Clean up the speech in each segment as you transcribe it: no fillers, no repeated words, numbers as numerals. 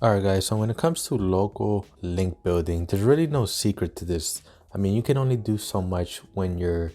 Alright guys, so when it comes to local link building, there's really no secret to this. I mean, you can only do so much when you're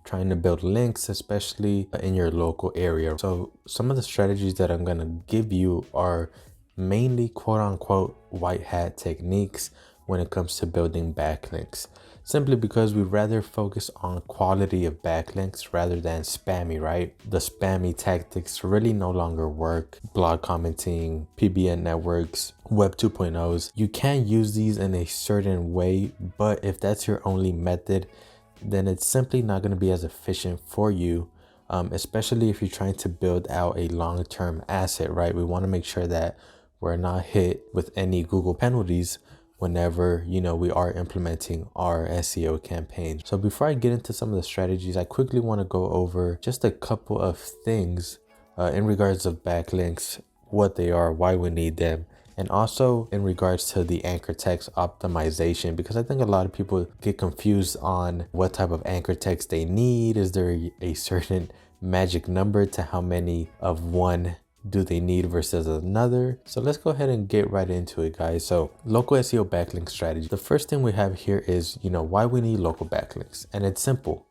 trying to build links, especially in your local area. So some of the strategies that I'm going to give you are mainly quote unquote white hat techniques when it comes to building backlinks. Simply because we rather focus on quality of backlinks rather than spammy, right? The spammy tactics really no longer work. Blog commenting, PBN networks, Web 2.0s. You can use these in a certain way, but if that's your only method, then it's simply not going to be as efficient for you, especially if you're trying to build out a long-term asset, right? We want to make sure that we're not hit with any Google penalties whenever we are implementing our SEO campaign. So before I get into some of the strategies, I quickly want to go over just a couple of things in regards of backlinks, what they are, why we need them, and also in regards to the anchor text optimization, because I think a lot of people get confused on what type of anchor text they need. Is there a certain magic number to how many of one do they need versus another? So let's go ahead and get right into it, guys. So local SEO backlink strategy. The first thing we have here is, why we need local backlinks. And it's simple.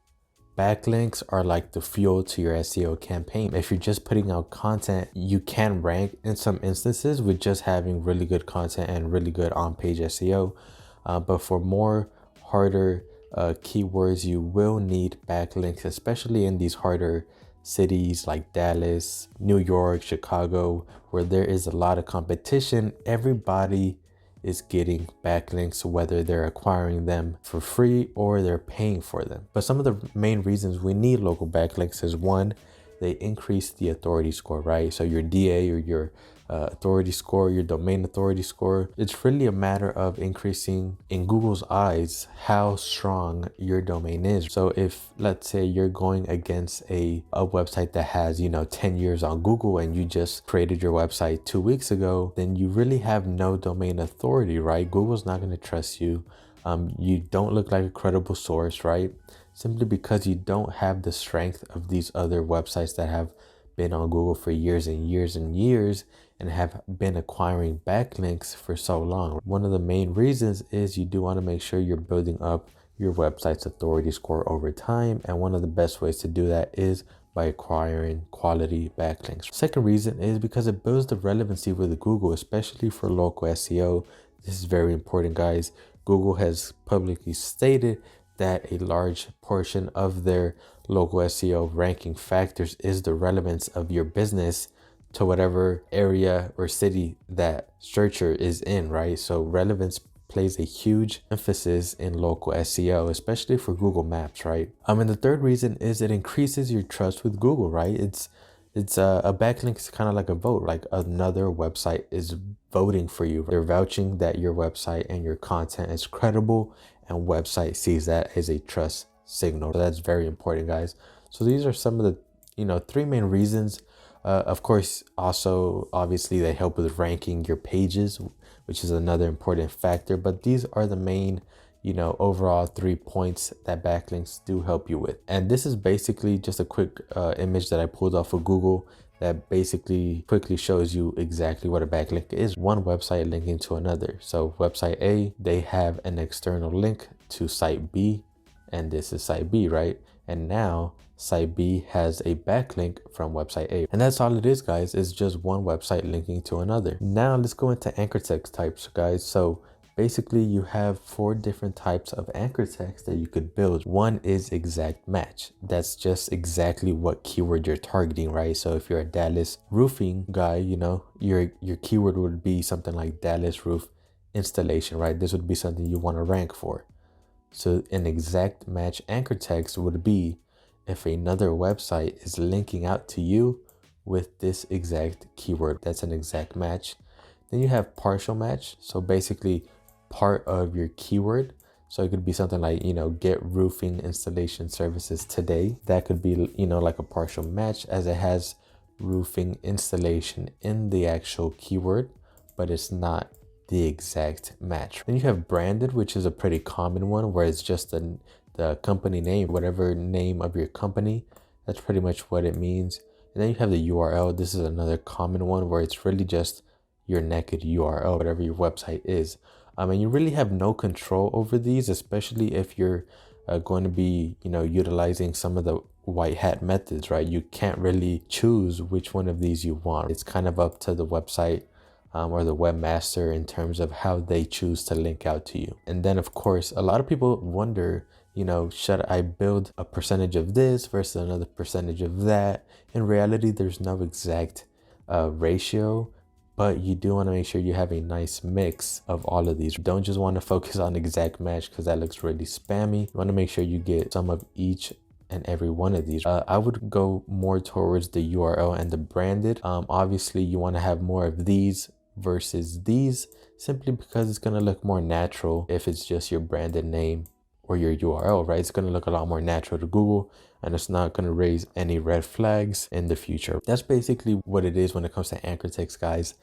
Backlinks are like the fuel to your SEO campaign. If you're just putting out content, you can rank in some instances with just having really good content and really good on-page SEO. But for more harder keywords, you will need backlinks, especially in these harder cities like Dallas, New York, Chicago, where there is a lot of competition. Everybody is getting backlinks, whether they're acquiring them for free or they're paying for them. But some of the main reasons we need local backlinks is, one, they increase the authority score, right? So your DA or your authority score, your domain authority score, it's really a matter of increasing in Google's eyes how strong your domain is. So if, let's say, you're going against a website that has 10 years on Google and you just created your website 2 weeks ago, then you really have no domain authority, right? Google's not going to trust you. You don't look like a credible source, right? Simply because you don't have the strength of these other websites that have been on Google for years and years and years and have been acquiring backlinks for so long. One of the main reasons is you do want to make sure you're building up your website's authority score over time. And one of the best ways to do that is by acquiring quality backlinks. Second reason is because it builds the relevancy with Google, especially for local SEO. This is very important, guys. Google has publicly stated that a large portion of their local SEO ranking factors is the relevance of your business to whatever area or city that searcher is in, right? So relevance plays a huge emphasis in local SEO, especially for Google Maps, right? And the third reason is it increases your trust with Google, right? It's a backlink is kind of like a vote, like another website is voting for you. They're vouching that your website and your content is credible, and website sees that as a trust signal. So that's very important, guys. So these are some of the three main reasons. Of course, also obviously they help with ranking your pages, which is another important factor. But these are the main overall 3 points that backlinks do help you with. And this is basically just a quick image that I pulled off of Google that basically quickly shows you exactly what a backlink is. One website linking to another. So website A, they have an external link to site B, and this is site B, right? And now site B has a backlink from website A. And that's all it is, guys. It's just one website linking to another. Now let's go into anchor text types, guys. So basically, you have 4 different types of anchor text that you could build. One is exact match. That's just exactly what keyword you're targeting, right? So if you're a Dallas roofing guy, your keyword would be something like Dallas roof installation, right? This would be something you want to rank for. So an exact match anchor text would be if another website is linking out to you with this exact keyword. That's an exact match. Then you have partial match. So basically part of your keyword. So it could be something like, get roofing installation services today. That could be, like a partial match, as it has roofing installation in the actual keyword, but it's not the exact match. Then you have branded, which is a pretty common one, where it's just the company name, whatever name of your company. That's pretty much what it means. And then you have the URL. This is another common one where it's really just your naked URL, whatever your website is. And you really have no control over these, especially if you're going to be, utilizing some of the white hat methods, right? You can't really choose which one of these you want. It's kind of up to the website or the webmaster in terms of how they choose to link out to you. And then of course, a lot of people wonder, should I build a percentage of this versus another percentage of that? In reality, there's no exact ratio, but you do want to make sure you have a nice mix of all of these. You don't just want to focus on exact match because that looks really spammy. You want to make sure you get some of each and every one of these. I would go more towards the URL and the branded. Obviously, you want to have more of these versus these, simply because it's going to look more natural if it's just your branded name or your URL, right? It's going to look a lot more natural to Google, and it's not going to raise any red flags in the future. That's basically what it is when it comes to anchor text, guys.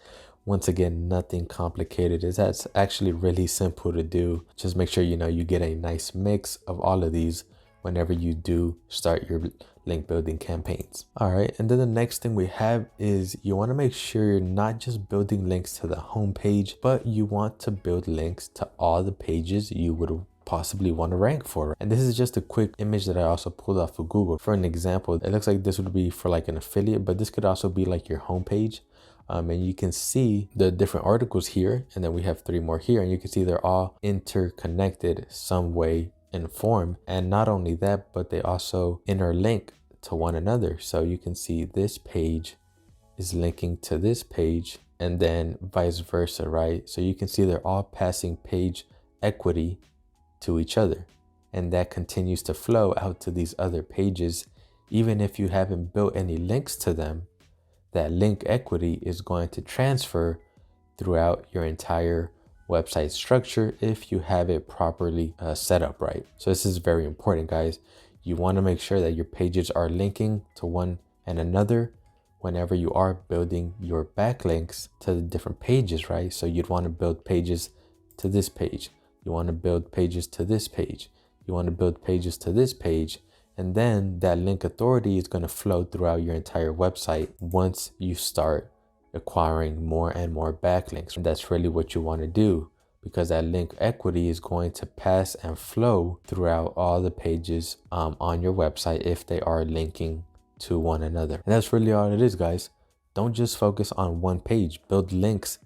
Once again, nothing complicated. That's actually really simple to do. Just make sure you get a nice mix of all of these whenever you do start your link building campaigns. All right, and then the next thing we have is you want to make sure you're not just building links to the home page, but you want to build links to all the pages you would possibly want to rank for. And this is just a quick image that I also pulled off of Google. For an example, it looks like this would be for like an affiliate, but this could also be like your homepage. And you can see the different articles here, and then we have 3 more here, and you can see they're all interconnected some way and form. And not only that, but they also interlink to one another. So you can see this page is linking to this page, and then vice versa, right? So you can see they're all passing page equity to each other, and that continues to flow out to these other pages. Even if you haven't built any links to them, that link equity is going to transfer throughout your entire website structure if you have it properly set up right. So this is very important, guys. You want to make sure that your pages are linking to one and another whenever you are building your backlinks to the different pages, right? So you'd want to build pages to this page. You want to build pages to this page. You want to build pages to this page. And then that link authority is going to flow throughout your entire website once you start acquiring more and more backlinks. And that's really what you want to do, because that link equity is going to pass and flow throughout all the pages on your website if they are linking to one another. And that's really all it is, guys. Don't just focus on one page. Build links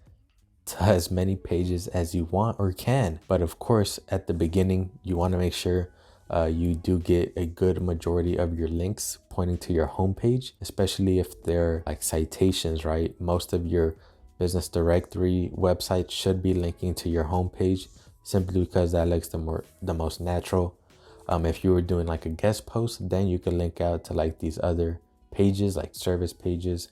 to as many pages as you want or can. But of course, at the beginning, you want to make sure you do get a good majority of your links pointing to your homepage, especially if they're like citations, right? Most of your business directory websites should be linking to your homepage, simply because that looks the most natural. If you were doing like a guest post, then you can link out to like these other pages, like service pages,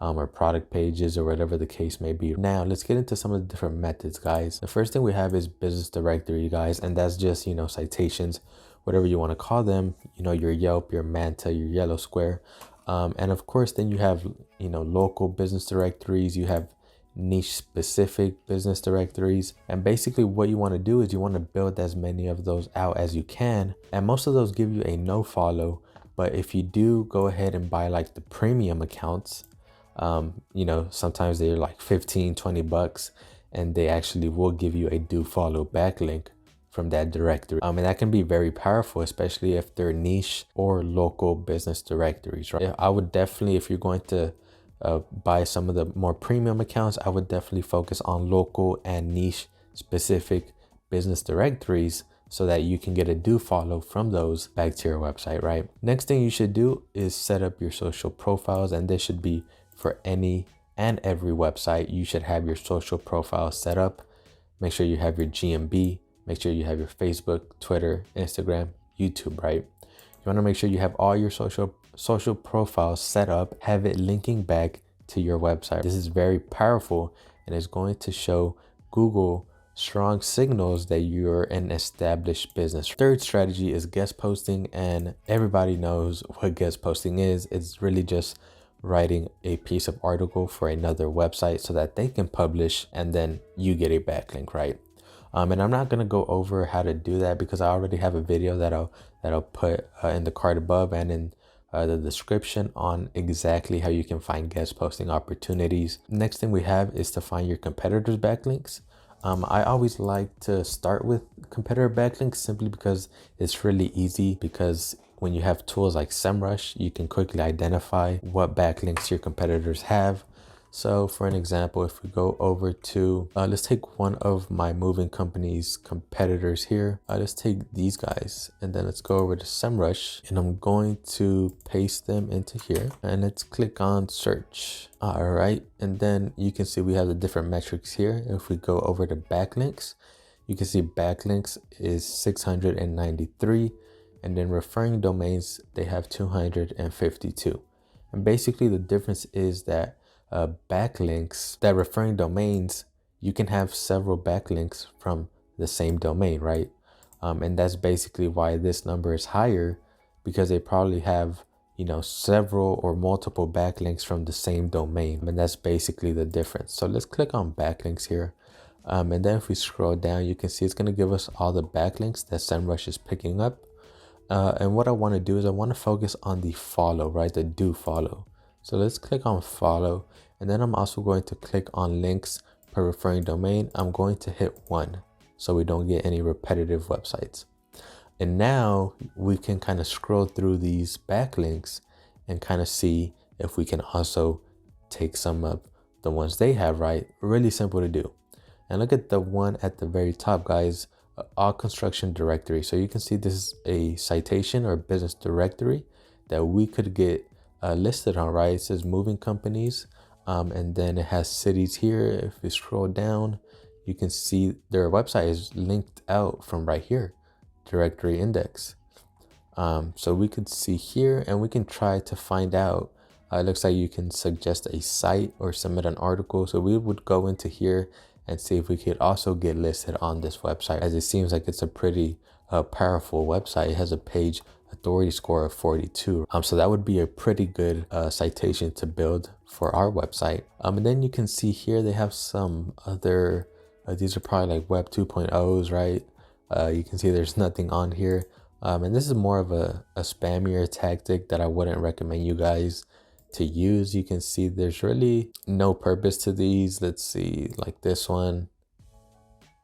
or product pages, or whatever the case may be. Now let's get into some of the different methods, guys. The first thing we have is business directory, guys, and that's just citations, whatever you want to call them, your Yelp, your Manta, your Yellow Square. And of course, then you have, local business directories, you have niche specific business directories. And basically what you want to do is you want to build as many of those out as you can. And most of those give you a no follow. But if you do go ahead and buy like the premium accounts, sometimes they're like $15-20, and they actually will give you a do follow backlink from that directory. And that can be very powerful, especially if they're niche or local business directories, right? I would definitely, if you're going to buy some of the more premium accounts, I would definitely focus on local and niche specific business directories so that you can get a do follow from those back to your website, right? Next thing you should do is set up your social profiles, and this should be for any and every website. You should have your social profile set up. Make sure you have your GMB. Make sure you have your Facebook, Twitter, Instagram, YouTube, right? You want to make sure you have all your social profiles set up, have it linking back to your website. This is very powerful, and is going to show Google strong signals that you're an established business. Third strategy is guest posting, and everybody knows what guest posting is. It's really just writing a piece of article for another website so that they can publish, and then you get a backlink, right? And I'm not going to go over how to do that because I already have a video that I'll put in the card above and in the description on exactly how you can find guest posting opportunities. Next thing we have is to find your competitors' backlinks. I always like to start with competitor backlinks simply because it's really easy, because when you have tools like SEMrush, you can quickly identify what backlinks your competitors have. So for an example, if we go over to, let's take one of my moving company's competitors here. Let's take these guys, and then let's go over to SEMrush, and I'm going to paste them into here, and let's click on search. All right, and then you can see we have the different metrics here. If we go over to backlinks, you can see backlinks is 693, and then referring domains, they have 252. And basically the difference is that backlinks, that referring domains, you can have several backlinks from the same domain, right? And that's basically why this number is higher, because they probably have, you know, several or multiple backlinks from the same domain. And that's basically the difference. So let's click on backlinks here. And then if we scroll down, you can see it's going to give us all the backlinks that SEMrush is picking up. And what I want to do is I want to focus on the follow, right? The do follow. So let's click on follow, and then I'm also going to click on links per referring domain. I'm going to hit 1 so we don't get any repetitive websites. And now we can kind of scroll through these backlinks and kind of see if we can also take some of the ones they have, right? Really simple to do. And look at the one at the very top, guys, all construction directory. So you can see this is a citation or business directory that we could get listed on, right? It says moving companies, and then it has cities here. If we scroll down, you can see their website is linked out from right here, directory index. So we could see here, and we can try to find out. It looks like you can suggest a site or submit an article. So we would go into here and see if we could also get listed on this website, as it seems like it's a pretty powerful website. It has a page authority score of 42. So that would be a pretty good citation to build for our website. And then you can see here they have some other, these are probably like web 2.0s, right? You can see there's nothing on here. And this is more of a spammier tactic that I wouldn't recommend you guys to use. You can see there's really no purpose to these. Let's see, like this one,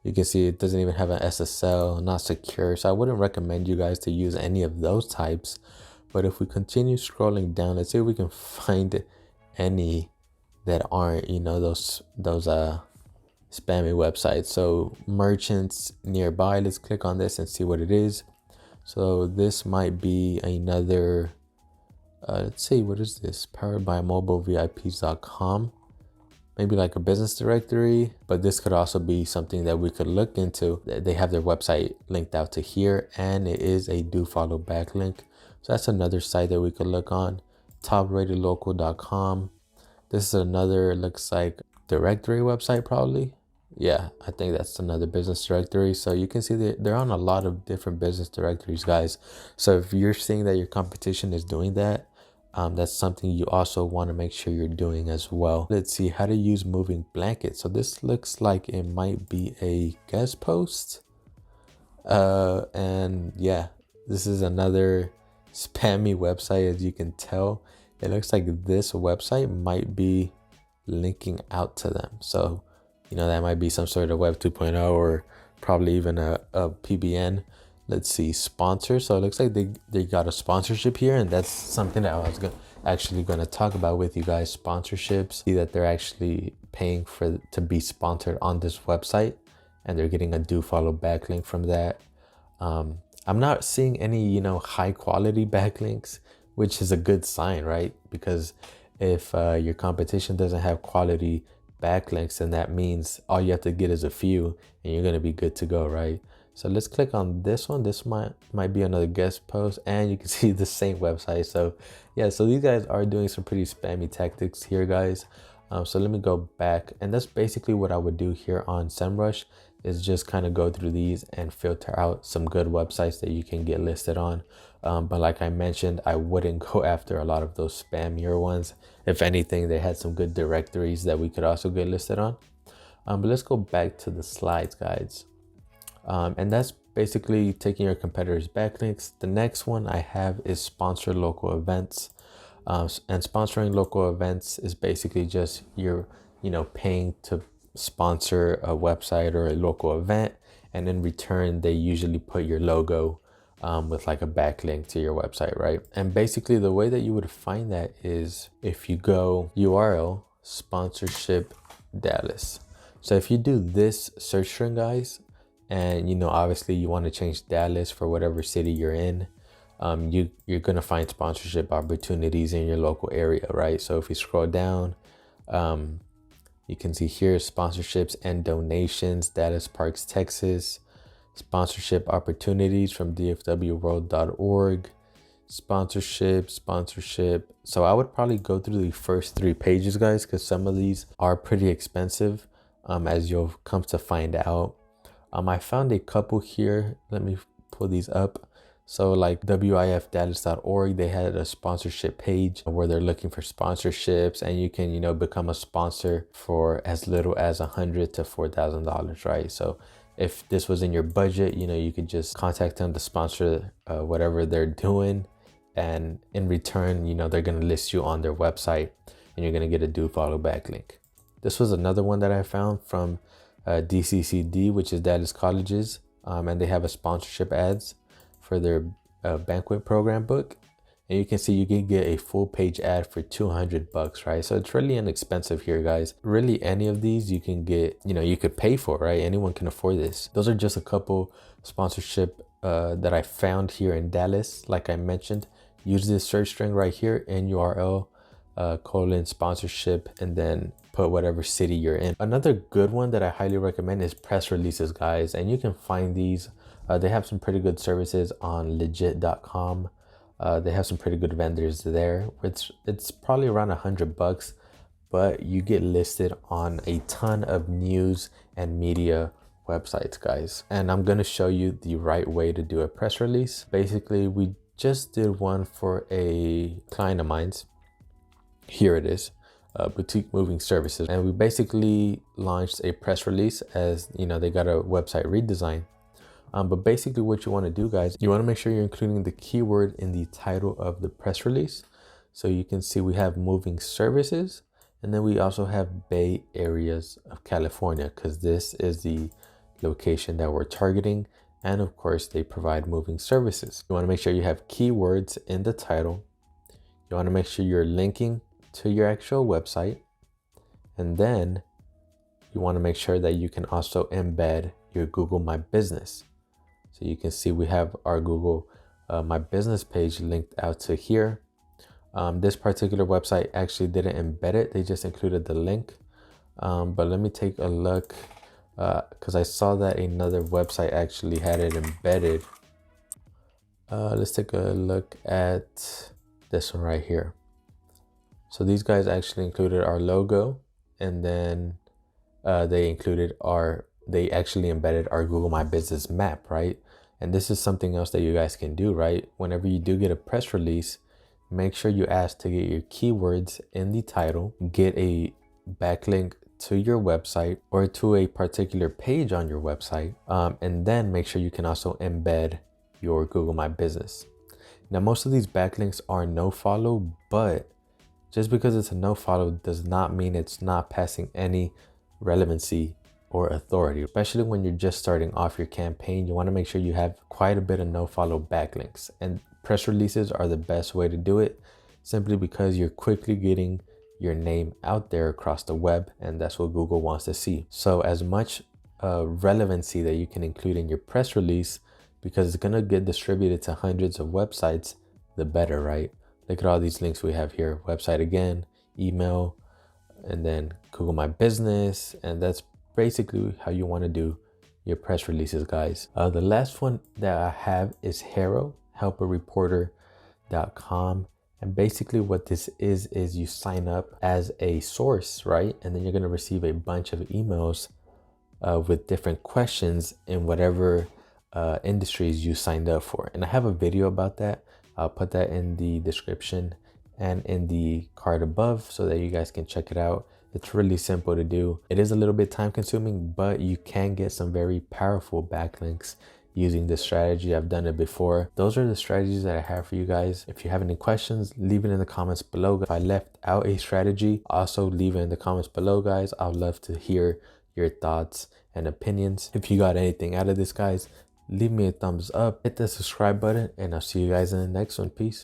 you can see it doesn't even have an SSL, not secure. So I wouldn't recommend you guys to use any of those types. But if we continue scrolling down, let's see if we can find any that aren't, you know, those spammy websites. So merchants nearby, let's click on this and see what it is. So this might be another, let's see, what is this? Powered by mobilevips.com. Maybe like a business directory, but this could also be something that we could look into. They have their website linked out to here, and it is a do follow backlink. So that's another site that we could look on. topratedlocal.com. This is another, looks like directory website probably. Yeah, I think that's another business directory. So you can see that they're on a lot of different business directories, guys. So if you're seeing that your competition is doing that, that's something you also want to make sure you're doing as well. Let's see how to use moving blankets. So this looks like it might be a guest post. And yeah, this is another spammy website, as you can tell. It looks like this website might be linking out to them. So, you know, that might be some sort of web 2.0 or probably even a PBN. Let's see, sponsor. So it looks like they got a sponsorship here, and that's something that I was actually going to talk about with you guys. Sponsorships. See that they're actually paying to be sponsored on this website, and they're getting a do follow backlink from that. I'm not seeing any, you know, high quality backlinks, which is a good sign, right? Because if your competition doesn't have quality backlinks, then that means all you have to get is a few, and you're going to be good to go, right? So let's click on this one. This might be another guest post, and you can see the same website. So yeah, so these guys are doing some pretty spammy tactics here, guys. So let me go back, and that's basically what I would do here on SEMrush, is just kind of go through these and filter out some good websites that you can get listed on. But like I mentioned, I wouldn't go after a lot of those spammier ones. If anything, they had some good directories that we could also get listed on. But let's go back to the slides, guys. And that's basically taking your competitors' backlinks. The next one I have is sponsor local events. And sponsoring local events is basically just you're, paying to sponsor a website or a local event. And in return, they usually put your logo with like a backlink to your website, right? And basically the way that you would find that is if you go URL sponsorship Dallas. So if you do this search string, guys, and obviously you want to change Dallas for whatever city you're in, you're gonna find sponsorship opportunities in your local area, right? So if you scroll down, you can see here sponsorships and donations, Dallas Parks, Texas, sponsorship opportunities from dfwworld.org, sponsorship. So I would probably go through the first 3 pages, guys, because some of these are pretty expensive, as you'll come to find out. I found a couple here. Let me pull these up. So like wifdallas.org, they had a sponsorship page where they're looking for sponsorships, and you can, become a sponsor for as little as $100 to $4,000, right? So if this was in your budget, you could just contact them to sponsor whatever they're doing. And in return, they're going to list you on their website, and you're going to get a do follow backlink. This was another one that I found from DCCD, which is Dallas Colleges. And they have a sponsorship ads for their banquet program book. And you can see you can get a full page ad for $200, right? So it's really inexpensive here, guys. Really, any of these you can get, you could pay for, right? Anyone can afford this. Those are just a couple sponsorship that I found here in Dallas. Like I mentioned, use this search string right here in URL sponsorship, and then put whatever city you're in. Another good one that I highly recommend is press releases, guys. And you can find these. They have some pretty good services on legit.com. They have some pretty good vendors there. It's probably around $100, but you get listed on a ton of news and media websites, guys. And I'm gonna show you the right way to do a press release. Basically, we just did one for a client of mine's. Here it is, Boutique Moving Services. And we basically launched a press release as, they got a website redesign. But basically what you want to do, guys, you want to make sure you're including the keyword in the title of the press release. So you can see we have moving services, and then we also have Bay Areas of California, because this is the location that we're targeting. And of course, they provide moving services. You want to make sure you have keywords in the title. You want to make sure you're linking to your actual website. And then you want to make sure that you can also embed your Google My Business. So you can see we have our Google My Business page linked out to here. This particular website actually didn't embed it. They just included the link. But let me take a look, because I saw that another website actually had it embedded. Let's take a look at this one right here. So these guys actually included our logo, and then they actually embedded our Google My Business map, right? And this is something else that you guys can do, right? Whenever you do get a press release, make sure you ask to get your keywords in the title, get a backlink to your website or to a particular page on your website, and then make sure you can also embed your Google My Business. Now, most of these backlinks are no follow, but just because it's a no follow does not mean it's not passing any relevancy or authority. Especially when you're just starting off your campaign, you want to make sure you have quite a bit of no follow backlinks, and press releases are the best way to do it, simply because you're quickly getting your name out there across the web, and that's what Google wants to see. So as much relevancy that you can include in your press release, because it's going to get distributed to hundreds of websites, the better, right? Look at all these links we have here. Website again, email, and then Google My Business. And that's basically how you want to do your press releases, guys. The last one that I have is Hero, helpareporter.com. And basically what this is you sign up as a source, right? And then you're going to receive a bunch of emails with different questions in whatever industries you signed up for. And I have a video about that. I'll put that in the description and in the card above so that you guys can check it out. It's really simple to do. It is a little bit time consuming, but you can get some very powerful backlinks using this strategy. I've done it before. Those are the strategies that I have for you guys. If you have any questions, leave it in the comments below. If I left out a strategy, also leave it in the comments below, guys. I'd love to hear your thoughts and opinions. If you got anything out of this, guys, leave me a thumbs up, hit the subscribe button, and I'll see you guys in the next one. Peace.